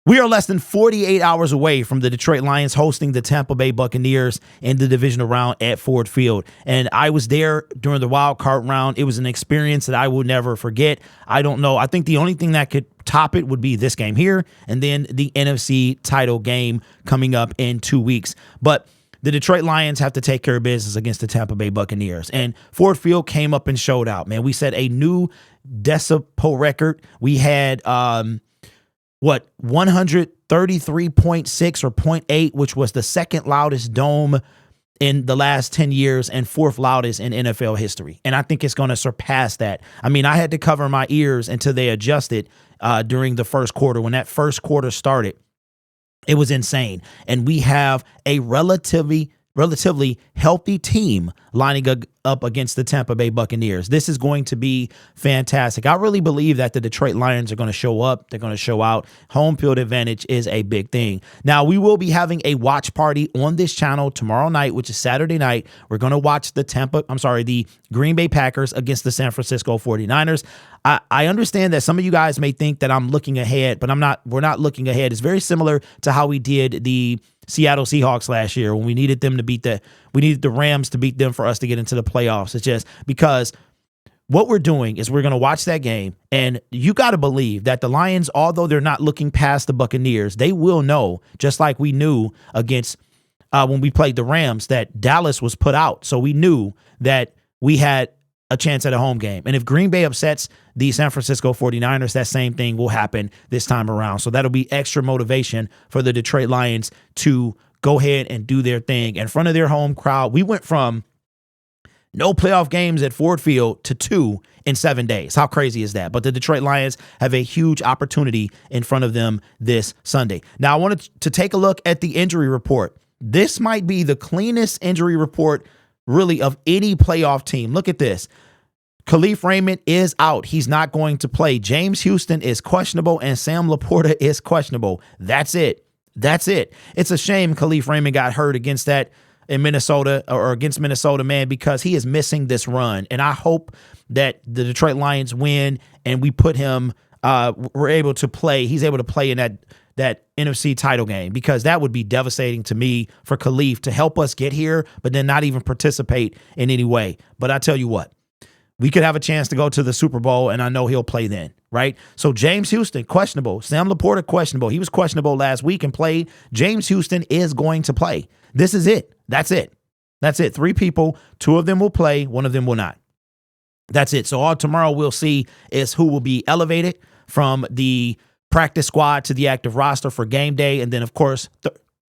We are less than 48 hours away from the Detroit Lions hosting the Tampa Bay Buccaneers in the divisional round at Ford Field. And I was there during the wild card round. It was an experience that I will never forget. I don't know. I think the only thing that could top it would be this game here and then the NFC title game coming up in 2 weeks. But the Detroit Lions have to take care of business against the Tampa Bay Buccaneers. And Ford Field came up and showed out, man. We set a new decibel record. We had 133.6 or .8, which was the second loudest dome in the last 10 years and fourth loudest in NFL history. And I think it's going to surpass that. I mean, I had to cover my ears until they adjusted during the first quarter. When that first quarter started, it was insane. And we have a relatively healthy team lining up against the Tampa Bay Buccaneers. This is going to be fantastic. I really believe that the Detroit Lions are going to show up. They're going to show out. Home field advantage is a big thing. Now, we will be having a watch party on this channel tomorrow night, which is Saturday night. We're going to watch the Green Bay Packers against the San Francisco 49ers. I understand that some of you guys may think that I'm looking ahead, but I'm not. We're not looking ahead. It's very similar to how we did the Seattle Seahawks last year when we needed them to we needed the Rams to beat them for us to get into the playoffs. It's just because what we're doing is we're going to watch that game, and you got to believe that the Lions, although they're not looking past the Buccaneers, they will know, just like we knew against when we played the Rams, that Dallas was put out. So we knew that we had a chance at a home game. And if Green Bay upsets the San Francisco 49ers, that same thing will happen this time around. So that'll be extra motivation for the Detroit Lions to go ahead and do their thing in front of their home crowd. We went from no playoff games at Ford Field to 2 in 7 days. How crazy is that? But the Detroit Lions have a huge opportunity in front of them this Sunday. Now, I wanted to take a look at the injury report. This might be the cleanest injury report really of any playoff team. Look at this. Khalif Raymond is out. He's not going to play. James Houston is questionable, and Sam Laporta is questionable. That's it. It's a shame Khalif Raymond got hurt against that in Minnesota or against Minnesota, man, because he is missing this run. And I hope that the Detroit Lions win and we put him, we're able to play. He's able to play in that NFC title game, because that would be devastating to me for Khalif to help us get here, but then not even participate in any way. But I tell you what, we could have a chance to go to the Super Bowl, and I know he'll play then, right? So James Houston, questionable. Sam Laporta, questionable. He was questionable last week and played. James Houston is going to play. This is it. That's it. 3 people. 2 of them will play. 1 of them will not. That's it. So all tomorrow we'll see is who will be elevated from the practice squad to the active roster for game day. And then, of course,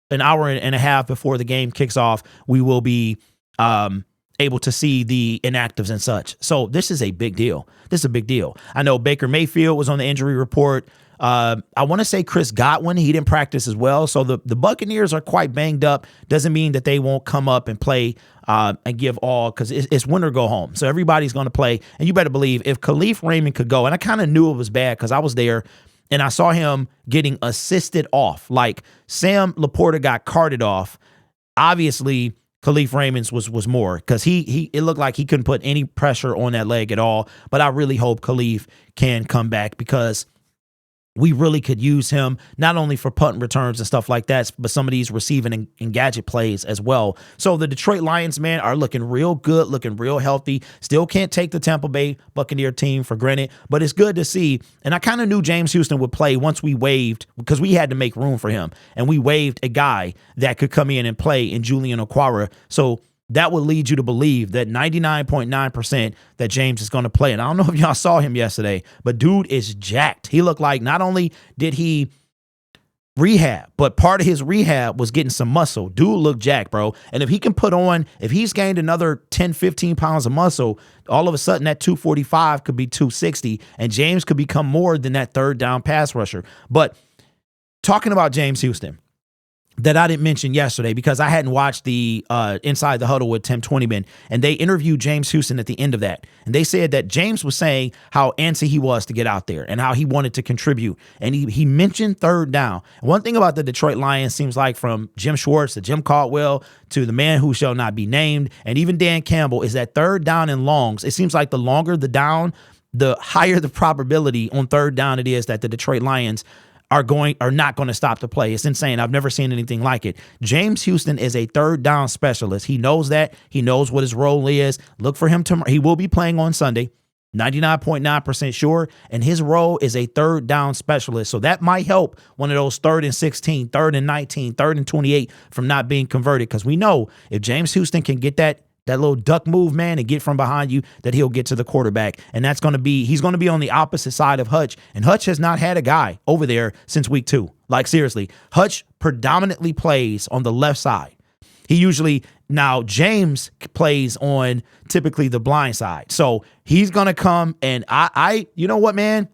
an hour and a half before the game kicks off, we will be able to see the inactives and such. So this is a big deal. I know Baker Mayfield was on the injury report. I want to say Chris Godwin, he didn't practice as well. So the Buccaneers are quite banged up. Doesn't mean that they won't come up and play and give all, because it's win or go home. So everybody's going to play. And you better believe if Khalif Raymond could go, and I kind of knew it was bad because I was there and I saw him getting assisted off. Like Sam Laporta got carted off. Obviously, Khalif Raymond's was more, because it looked like he couldn't put any pressure on that leg at all. But I really hope Khalif can come back, because we really could use him not only for punt returns and stuff like that, but some of these receiving and gadget plays as well. So the Detroit Lions, man, are looking real good, looking real healthy. Still can't take the Tampa Bay Buccaneer team for granted, but it's good to see. And I kind of knew James Houston would play once we waived, because we had to make room for him. And we waived a guy that could come in and play in Julian Okwara. So that would lead you to believe that 99.9% that James is going to play. And I don't know if y'all saw him yesterday, but dude is jacked. He looked like not only did he rehab, but part of his rehab was getting some muscle. Dude looked jacked, bro. And if he can if he's gained another 10, 15 pounds of muscle, all of a sudden that 245 could be 260, and James could become more than that third down pass rusher. But talking about James Houston, that I didn't mention yesterday because I hadn't watched the Inside the Huddle with Tim Twentyman, and they interviewed James Houston at the end of that. And they said that James was saying how antsy he was to get out there and how he wanted to contribute. And he mentioned third down. One thing about the Detroit Lions seems like, from Jim Schwartz to Jim Caldwell to the man who shall not be named, and even Dan Campbell, is that third down and longs. It seems like the longer the down, the higher the probability on third down it is that the Detroit Lions are not going to stop the play. It's insane. I've never seen anything like it. James Houston is a third down specialist. He knows that. He knows what his role is. Look for him tomorrow. He will be playing on Sunday. 99.9% sure. And his role is a third down specialist. So that might help one of those 3rd and 16, 3rd and 19, 3rd and 28 from not being converted. Because we know if James Houston can get that little duck move, man, and get from behind you, that he'll get to the quarterback. And he's going to be on the opposite side of Hutch. And Hutch has not had a guy over there since week 2. Like, seriously, Hutch predominantly plays on the left side. Now James plays on typically the blind side. So he's going to come and you know what, man?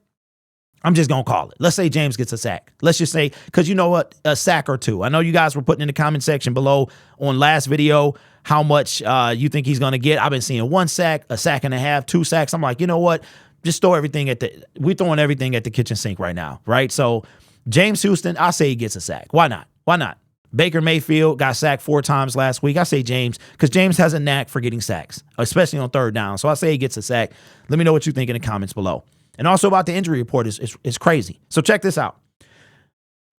I'm just going to call it. Let's say James gets a sack. Let's just say, because you know what? A sack or 2. I know you guys were putting in the comment section below on last video how much you think he's going to get. I've been seeing 1 sack, a sack and a half, 2 sacks. I'm like, you know what? Just throw everything we're throwing everything at the kitchen sink right now, right? So James Houston, I say he gets a sack. Why not? Why not? Baker Mayfield got sacked 4 times last week. I say James, because James has a knack for getting sacks, especially on 3rd down. So I say he gets a sack. Let me know what you think in the comments below. And also about the injury report is crazy. So check this out.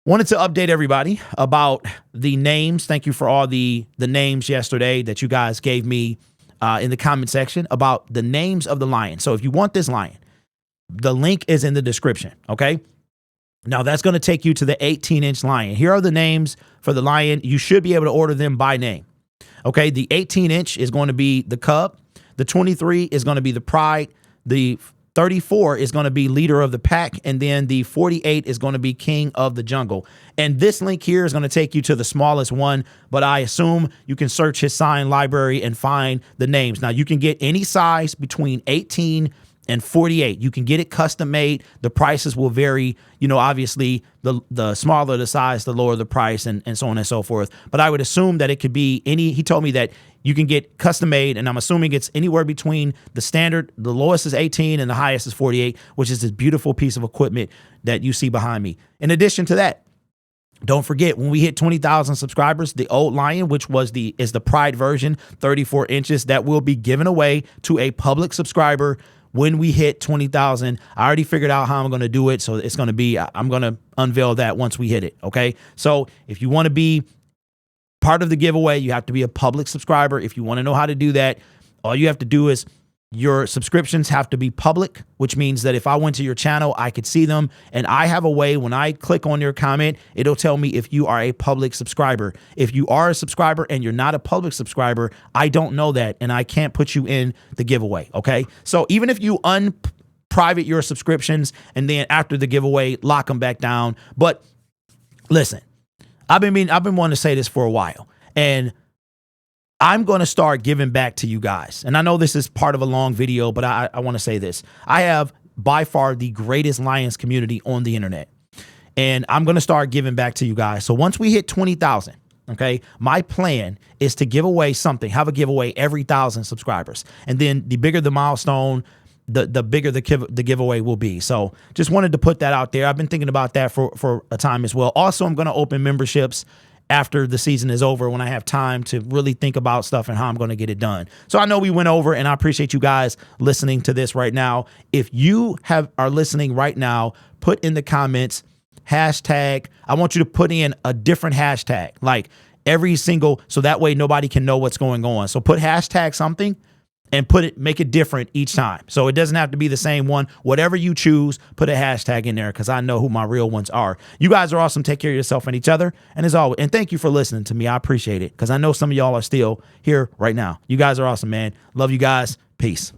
Wanted to update everybody about the names. Thank you for all the names yesterday that you guys gave me in the comment section about the names of the Lions. So if you want this Lion, the link is in the description, okay? Now, that's going to take you to the 18-inch Lion. Here are the names for the Lion. You should be able to order them by name. Okay, the 18-inch is going to be the Cub. The 23 is going to be the Pride. The 34 is going to be Leader of the Pack. And then the 48 is going to be King of the Jungle. And this link here is going to take you to the smallest one, but I assume you can search his sign library and find the names. Now, you can get any size between 18 and 48. You can get it custom made. The prices will vary. You know, obviously, the smaller the size, the lower the price, and so on and so forth. But I would assume that it could be he told me that you can get custom made, and I'm assuming it's anywhere between the standard, the lowest is 18 and the highest is 48, which is this beautiful piece of equipment that you see behind me. In addition to that, don't forget, when we hit 20,000 subscribers, the old Lion, which is the Pride version, 34 inches, that will be given away to a public subscriber when we hit 20,000. I already figured out how I'm going to do it. So it's going to be, I'm going to unveil that once we hit it. Okay. So if you want to be part of the giveaway, you have to be a public subscriber. If you want to know how to do that, all you have to do is your subscriptions have to be public, which means that if I went to your channel, I could see them. And I have a way, when I click on your comment, it'll tell me if you are a public subscriber. If you are a subscriber and you're not a public subscriber, I don't know that, and I can't put you in the giveaway, okay? So even if you unprivate your subscriptions and then after the giveaway, lock them back down. But listen, I've been wanting to say this for a while, and I'm going to start giving back to you guys. And I know this is part of a long video, but I want to say this. I have by far the greatest Lions community on the internet, and I'm going to start giving back to you guys. So once we hit 20,000, okay, my plan is to give away something, have a giveaway every 1,000 subscribers. And then the bigger the milestone, the bigger the giveaway will be. So just wanted to put that out there. I've been thinking about that for a time as well. Also, I'm going to open memberships after the season is over, when I have time to really think about stuff and how I'm going to get it done. So I know we went over, and I appreciate you guys listening to this right now. If you are listening right now, put in the comments, hashtag. I want you to put in a different hashtag, like every single, so that way nobody can know what's going on. So put hashtag something and make it different each time. So it doesn't have to be the same one. Whatever you choose, put a hashtag in there, because I know who my real ones are. You guys are awesome. Take care of yourself and each other. And as always, and thank you for listening to me. I appreciate it, because I know some of y'all are still here right now. You guys are awesome, man. Love you guys. Peace.